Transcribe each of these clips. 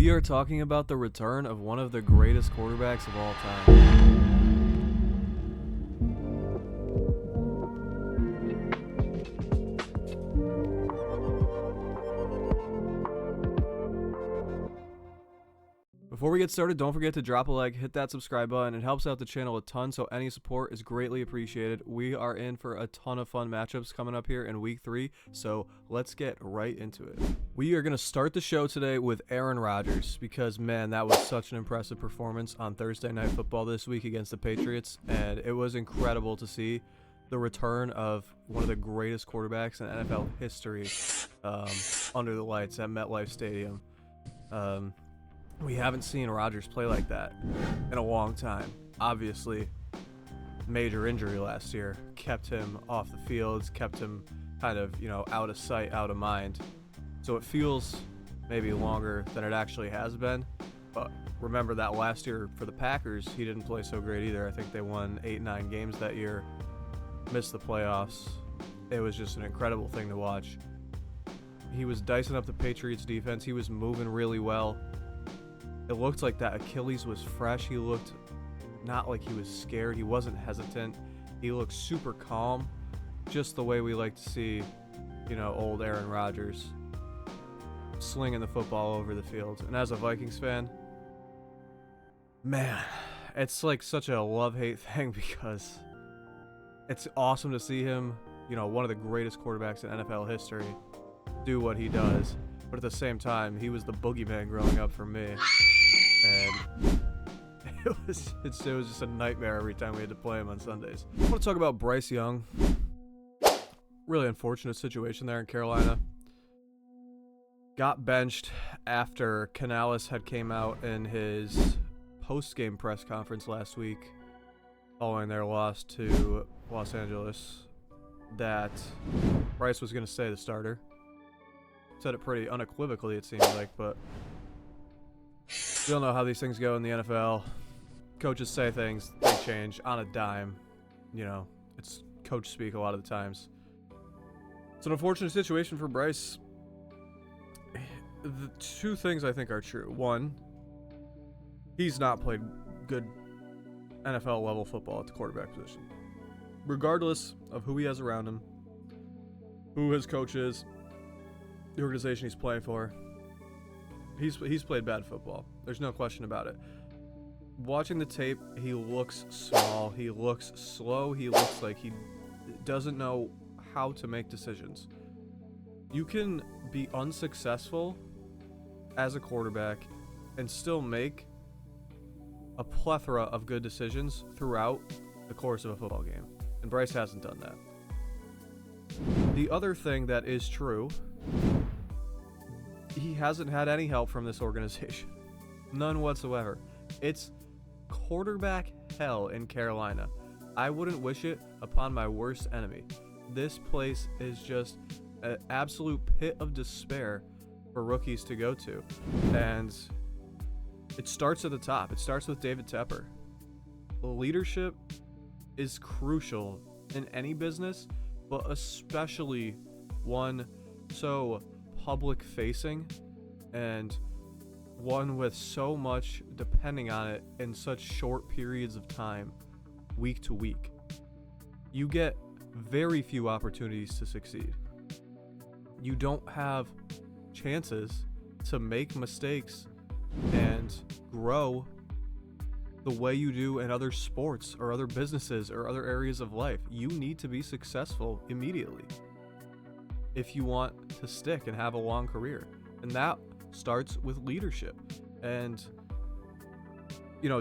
We are talking about the return of one of the greatest quarterbacks of all time. Before we get started, don't forget to drop a like, hit that subscribe button. It helps out the channel a ton, so any support is greatly appreciated. We are in for a ton of fun matchups coming up here in week 3, so let's get right into it. We are going to start the show today with Aaron Rodgers because, man, that was such an impressive performance on Thursday Night Football this week against the Patriots, and it was incredible to see the return of one of the greatest quarterbacks in NFL history under the lights at MetLife Stadium. We haven't seen Rodgers play like that in a long time. Obviously, major injury last year kept him off the field, kept him kind of, out of sight, out of mind. So it feels maybe longer than it actually has been. But remember that last year for the Packers, he didn't play so great either. I think they won 8-9 games that year, missed the playoffs. It was just an incredible thing to watch. He was dicing up the Patriots defense. He was moving really well. It looked like that Achilles was fresh. He looked not like he was scared. He wasn't hesitant. He looked super calm, just the way we like to see, old Aaron Rodgers slinging the football over the field. And as a Vikings fan, man, it's like such a love-hate thing because it's awesome to see him, one of the greatest quarterbacks in NFL history, do what he does. But at the same time, he was the boogeyman growing up for me. And it was just a nightmare every time we had to play him on Sundays. I want to talk about Bryce Young. Really unfortunate situation there in Carolina. Got benched after Canales had came out in his post-game press conference last week following their loss to Los Angeles that Bryce was going to stay the starter. Said it pretty unequivocally, it seemed like, but we all know how these things go in the NFL. Coaches say things, they change on a dime. It's coach speak a lot of the times. It's an unfortunate situation for Bryce. The two things I think are true. One, he's not played good NFL level football at the quarterback position. Regardless of who he has around him, who his coach is, the organization he's playing for, he's played bad football. There's no question about it. Watching the tape, he looks small, he looks slow, he looks like he doesn't know how to make decisions. You can be unsuccessful as a quarterback and still make a plethora of good decisions throughout the course of a football game. And Bryce hasn't done that. The other thing that is true, he hasn't had any help from this organization. None whatsoever. It's quarterback hell in Carolina. I wouldn't wish it upon my worst enemy. This place is just an absolute pit of despair for rookies to go to. And it starts at the top. It starts with David Tepper. Leadership is crucial in any business, but especially one so public facing and one with so much depending on it in such short periods of time, week to week. You get very few opportunities to succeed. You don't have chances to make mistakes and grow the way you do in other sports or other businesses or other areas of life. You need to be successful immediately if you want to stick and have a long career. And that starts with leadership. And,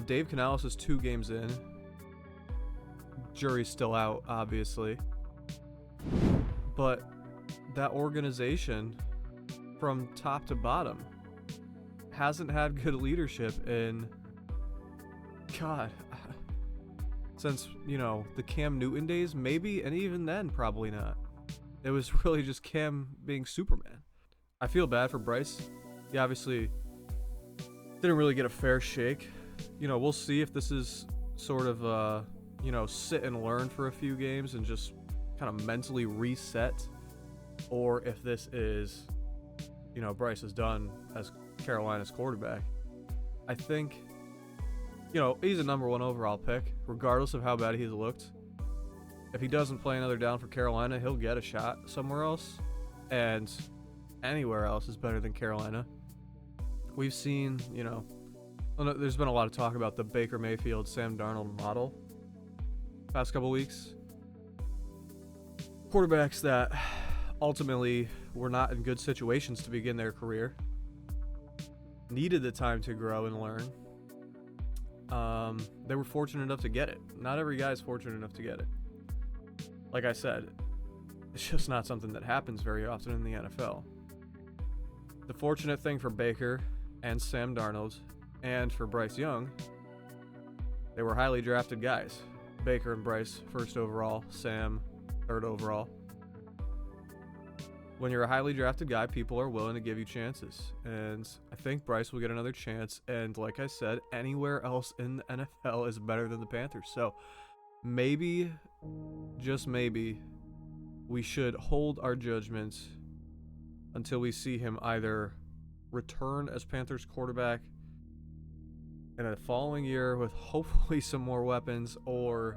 Dave Canales is 2 games in. Jury's still out, obviously. But that organization, from top to bottom, hasn't had good leadership in, since, the Cam Newton days, maybe, and even then, probably not. It was really just Cam being Superman. I feel bad for Bryce. He obviously didn't really get a fair shake. We'll see if this is sort of, sit and learn for a few games and just kind of mentally reset, or if this is, Bryce is done as Carolina's quarterback. I think, he's a number 1 overall pick, regardless of how bad he's looked. If he doesn't play another down for Carolina, he'll get a shot somewhere else. And anywhere else is better than Carolina. We've seen, there's been a lot of talk about the Baker Mayfield, Sam Darnold model past couple weeks. Quarterbacks that ultimately were not in good situations to begin their career, needed the time to grow and learn. They were fortunate enough to get it. Not every guy is fortunate enough to get it. Like I said, it's just not something that happens very often in the NFL. The fortunate thing for Baker and Sam Darnold and for Bryce Young, they were highly drafted guys. Baker and Bryce, 1st overall, Sam, 3rd overall. When you're a highly drafted guy, people are willing to give you chances. And I think Bryce will get another chance. And like I said, anywhere else in the NFL is better than the Panthers. So maybe, just maybe, we should hold our judgment until we see him either return as Panthers quarterback in a following year with hopefully some more weapons, or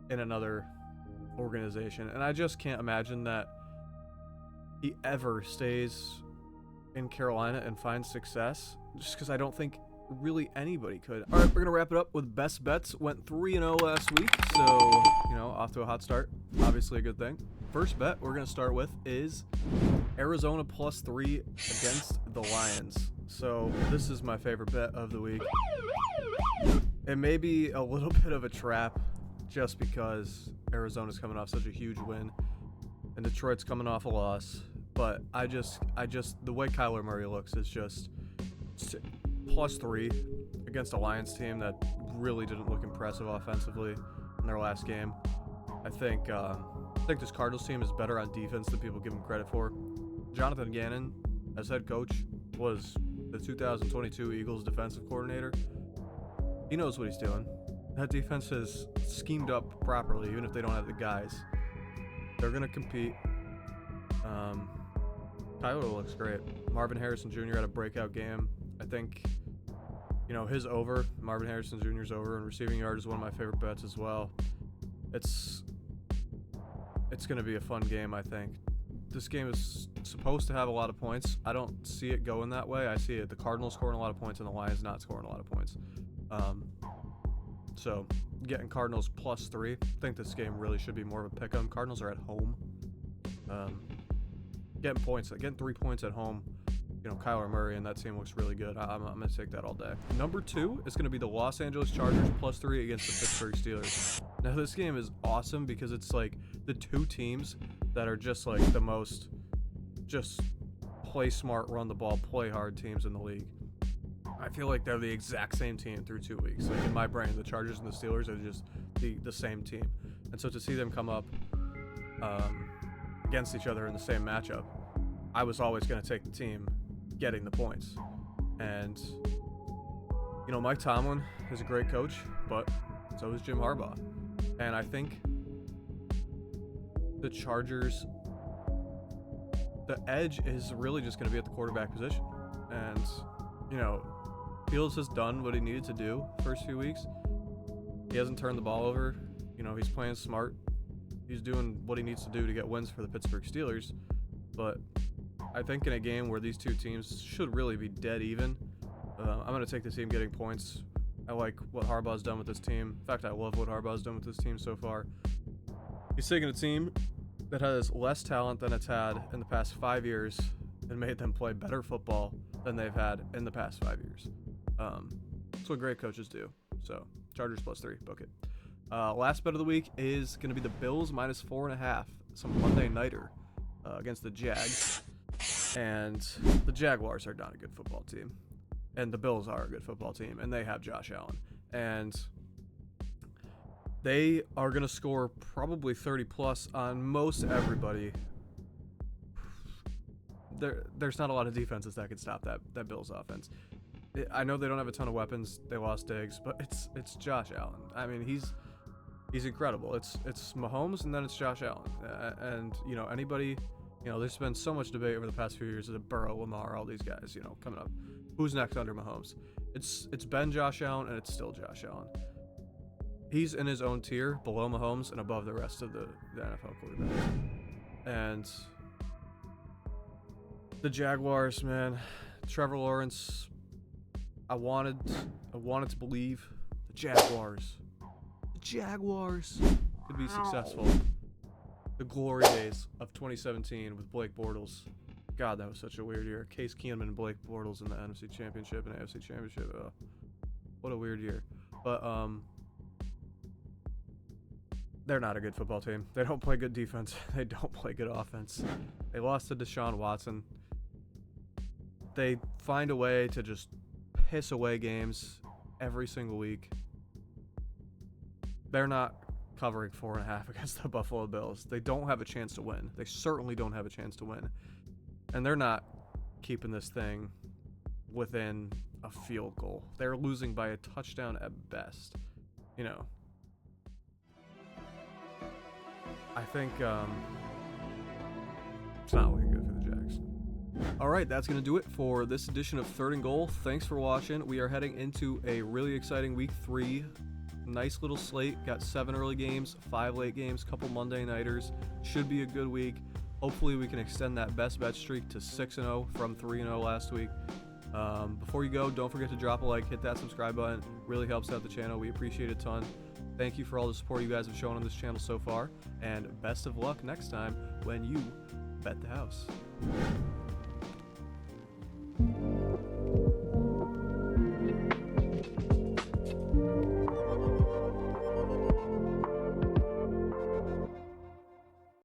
in another organization. And I just can't imagine that he ever stays in Carolina and finds success, just because I don't think really anybody could. All right, we're going to wrap it up with best bets. Went 3-0 last week, so, off to a hot start. Obviously a good thing. First bet we're going to start with is Arizona +3 against the Lions. So this is my favorite bet of the week. It may be a little bit of a trap just because Arizona's coming off such a huge win and Detroit's coming off a loss. But I just the way Kyler Murray looks is just +3 against a Lions team that really didn't look impressive offensively in their last game. I think this Cardinals team is better on defense than people give them credit for. Jonathan Gannon, as head coach, was the 2022 Eagles defensive coordinator. He knows what he's doing. That defense is schemed up properly, even if they don't have the guys. They're going to compete. Tyler looks great. Marvin Harrison Jr. had a breakout game. I think, his over, Marvin Harrison Jr.'s over, and receiving yard is one of my favorite bets as well. It's going to be a fun game, I think. This game is supposed to have a lot of points. I don't see it going that way. I see the Cardinals scoring a lot of points and the Lions not scoring a lot of points. So getting Cardinals +3. I think this game really should be more of a pick-em. Cardinals are at home. Getting 3 points at home. Kyler Murray and that team looks really good. I'm going to take that all day. Number 2 is going to be the Los Angeles Chargers +3 against the Pittsburgh Steelers. Now this game is awesome because it's like the two teams that are just like the most just play smart, run the ball, play hard teams in the league. I feel like they're the exact same team through 2 weeks. Like in my brain, the Chargers and the Steelers are just the same team. And so to see them come up against each other in the same matchup, I was always going to take the team getting the points. And, Mike Tomlin is a great coach, but so is Jim Harbaugh. And I think the Chargers, the edge is really just going to be at the quarterback position. And, Fields has done what he needed to do first few weeks. He hasn't turned the ball over. He's playing smart. He's doing what he needs to do to get wins for the Pittsburgh Steelers. But I think in a game where these two teams should really be dead even, I'm going to take the team getting points. I like what Harbaugh's done with this team. In fact, I love what Harbaugh's done with this team so far. He's taken a team that has less talent than it's had in the past 5 years and made them play better football than they've had in the past 5 years. That's what great coaches do. So, Chargers +3, book it. Last bet of the week is going to be the Bills -4.5. Some Monday nighter against the Jags. And the Jaguars are not a good football team. And the Bills are a good football team. And they have Josh Allen. And they are going to score probably 30+ on most everybody. There's not a lot of defenses that can stop that Bills offense. I know they don't have a ton of weapons. They lost Diggs, but it's Josh Allen. I mean, he's incredible. It's Mahomes and then it's Josh Allen. And anybody You know, there's been so much debate over the past few years of Burrow, Lamar, all these guys, you know, coming up. Who's next under Mahomes? It's been Josh Allen, and it's still Josh Allen. He's in his own tier, below Mahomes and above the rest of the NFL quarterbacks. And the Jaguars, man, Trevor Lawrence, I wanted to believe the Jaguars could be successful. The glory days of 2017 with Blake Bortles. God, that was such a weird year. Case Keenum and Blake Bortles in the NFC Championship and AFC Championship. What a weird year. But they're not a good football team. They don't play good defense. They don't play good offense. They lost to Deshaun Watson. They find a way to just piss away games every single week. They're not covering 4.5 against the Buffalo Bills. They don't have a chance to win. They certainly don't have a chance to win. And they're not keeping this thing within a field goal. They're losing by a touchdown at best. You know, I think it's not looking good for the Jags. All right, that's going to do it for this edition of Third and Goal. Thanks for watching. We are heading into a really exciting week 3. Nice little slate. Got 7 early games, 5 late games, couple Monday nighters. Should be a good week. Hopefully we can extend that best bet streak to 6-0 from 3-0 last week. Before you go, don't forget to drop a like, hit that subscribe button. Really helps out the channel. We appreciate it a ton. Thank you for all the support you guys have shown on this channel so far. And best of luck next time when you bet the house.